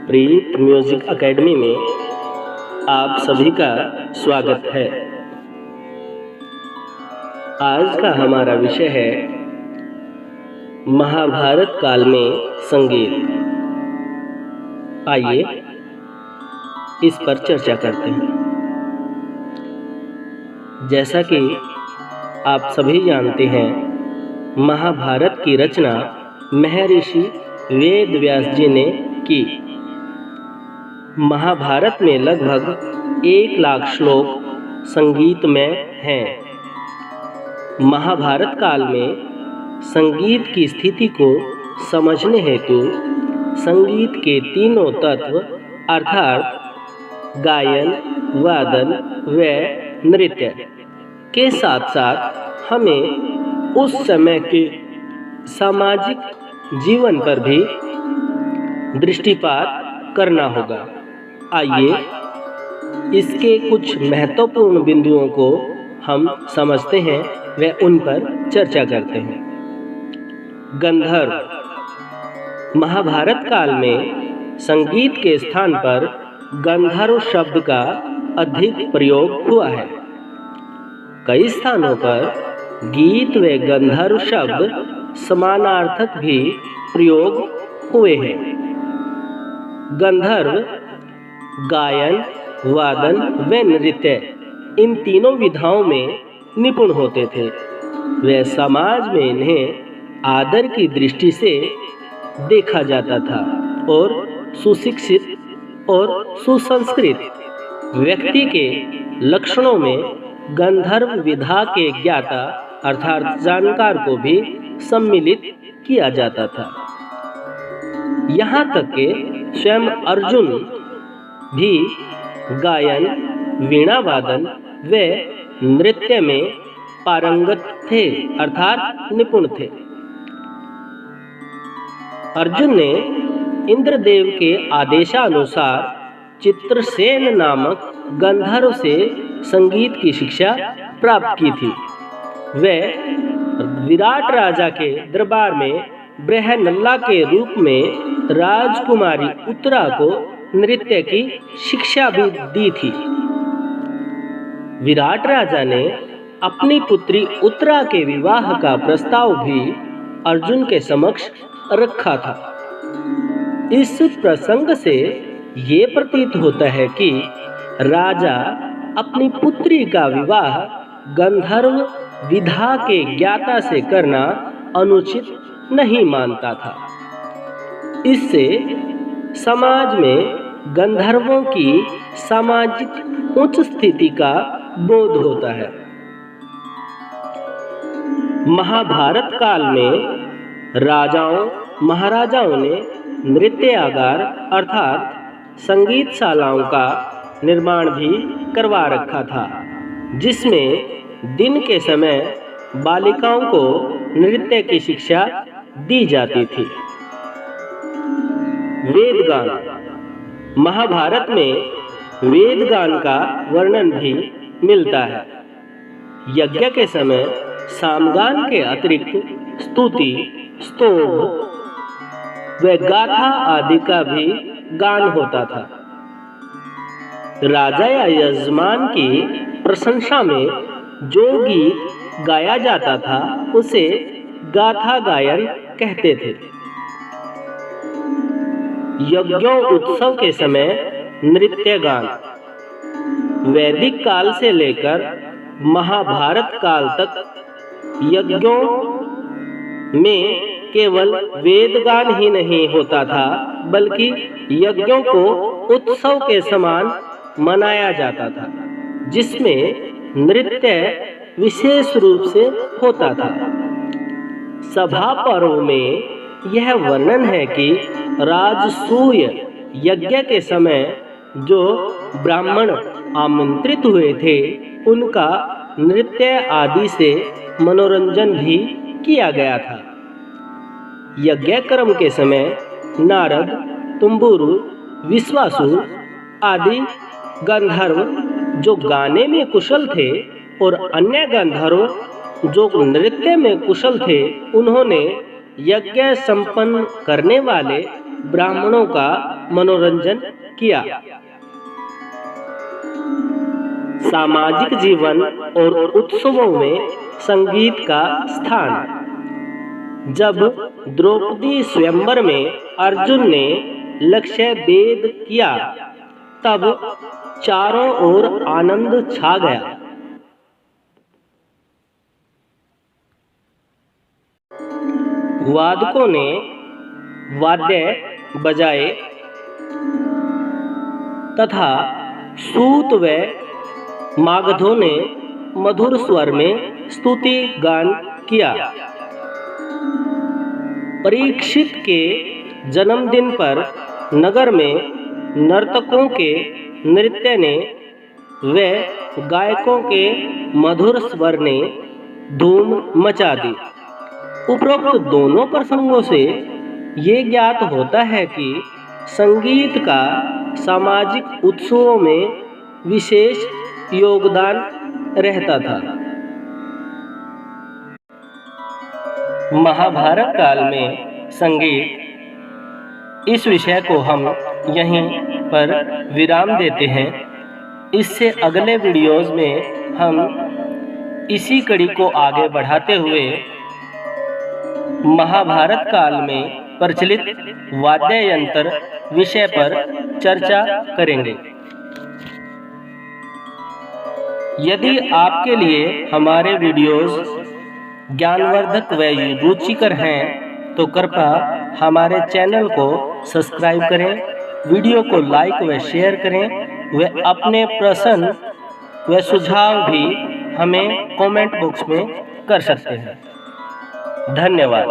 प्रीत music academy में आप सभी का स्वागत है। आज का हमारा विषय है महाभारत काल में संगीत। आइए इस पर चर्चा करते हैं। जैसा कि आप सभी जानते हैं, महाभारत की रचना महर्षि वेद व्यास जी ने की। महाभारत में लगभग 1,00,000 श्लोक संगीतमय हैं। महाभारत काल में संगीत की स्थिति को समझने हेतु संगीत के तीनों तत्व अर्थात गायन, वादन व नृत्य के साथ साथ हमें उस समय के सामाजिक जीवन पर भी दृष्टिपात करना होगा। आइए इसके कुछ महत्वपूर्ण बिंदुओं को हम समझते हैं व उन पर चर्चा करते हैं। गंधर्व। महाभारत काल में संगीत के स्थान पर गंधर्व शब्द का अधिक प्रयोग हुआ है। कई स्थानों पर गीत व गंधर्व शब्द समानार्थक भी प्रयोग हुए हैं। गंधर्व गायन, वादन व नृत्य इन तीनों विधाओं में निपुण होते थे। वे समाज में इन्हें आदर की दृष्टि से देखा जाता था और सुशिक्षित और सुसंस्कृत व्यक्ति के लक्षणों में गंधर्व विधा के ज्ञाता अर्थात जानकार को भी सम्मिलित किया जाता था। यहाँ तक कि स्वयं अर्जुन भी गायन, वीणा वादन व नृत्य में पारंगत थे अर्थात निपुण थे। अर्जुन ने इंद्रदेव के आदेशानुसार चित्रसेन नामक गंधर्व से संगीत की शिक्षा प्राप्त की थी। वह विराट राजा के दरबार में बृहन्नला के रूप में राजकुमारी उत्तरा को नृत्य की शिक्षा भी दी थी। विराट राजा ने अपनी पुत्री उत्तरा के विवाह का प्रस्ताव भी अर्जुन के समक्ष रखा था। इस प्रसंग से ये प्रतीत होता है कि राजा अपनी पुत्री का विवाह गंधर्व विधा के ज्ञाता से करना अनुचित नहीं मानता था। इससे समाज में गंधर्वों की सामाजिक उच्च स्थिति का बोध होता है। महाभारत काल में राजाओं महाराजाओं ने नृत्यागार अर्थात संगीतशालाओं का निर्माण भी करवा रखा था, जिसमें दिन के समय बालिकाओं को नृत्य की शिक्षा दी जाती थी। वेदगान। महाभारत में वेदगान का वर्णन भी मिलता है। यज्ञ के समय सामगान के अतिरिक्त स्तुति, स्तोभ व गाथा आदि का भी गान होता था। राजा या यजमान की प्रशंसा में जो गीत गाया जाता था उसे गाथा गायन कहते थे। यज्ञों उत्सव के समय नृत्य गान। वैदिक काल से लेकर महाभारत काल तक यज्ञों में केवल वेदगान ही नहीं होता था, बल्कि यज्ञों को उत्सव के समान मनाया जाता था, जिसमें नृत्य विशेष रूप से होता था। सभा पर्व में यह वर्णन है कि राजसूय यज्ञ के समय जो ब्राह्मण आमंत्रित हुए थे उनका नृत्य आदि से मनोरंजन भी किया गया था। यज्ञ कर्म के समय नारद, तुम्बुरु, विश्वासु आदि गंधर्व जो गाने में कुशल थे और अन्य गंधर्व जो नृत्य में कुशल थे, उन्होंने यज्ञ संपन्न करने वाले ब्राह्मणों का मनोरंजन किया। सामाजिक जीवन और उत्सवों में संगीत का स्थान। जब द्रौपदी स्वयंवर में अर्जुन ने लक्ष्य भेद किया, तब चारों ओर आनंद छा गया। वादकों ने वाद्य बजाए तथा सूत व मागधों ने मधुर स्वर में स्तुति गान किया। परीक्षित के जन्मदिन पर नगर में नर्तकों के नृत्य ने व गायकों के मधुर स्वर ने धूम मचा दी। उपरोक्त दोनों प्रसंगों से ये ज्ञात होता है कि संगीत का सामाजिक उत्सवों में विशेष योगदान रहता था। महाभारत काल में संगीत, इस विषय को हम यहीं पर विराम देते हैं। इससे अगले वीडियोज़ में हम इसी कड़ी को आगे बढ़ाते हुए महाभारत काल में प्रचलित वाद्य यंत्र विषय पर चर्चा करेंगे। यदि आपके लिए हमारे वीडियोस ज्ञानवर्धक व रुचिकर हैं तो कृपया हमारे चैनल को सब्सक्राइब करें, वीडियो को लाइक व शेयर करें व अपने प्रश्न व सुझाव भी हमें कमेंट बॉक्स में कर सकते हैं। धन्यवाद।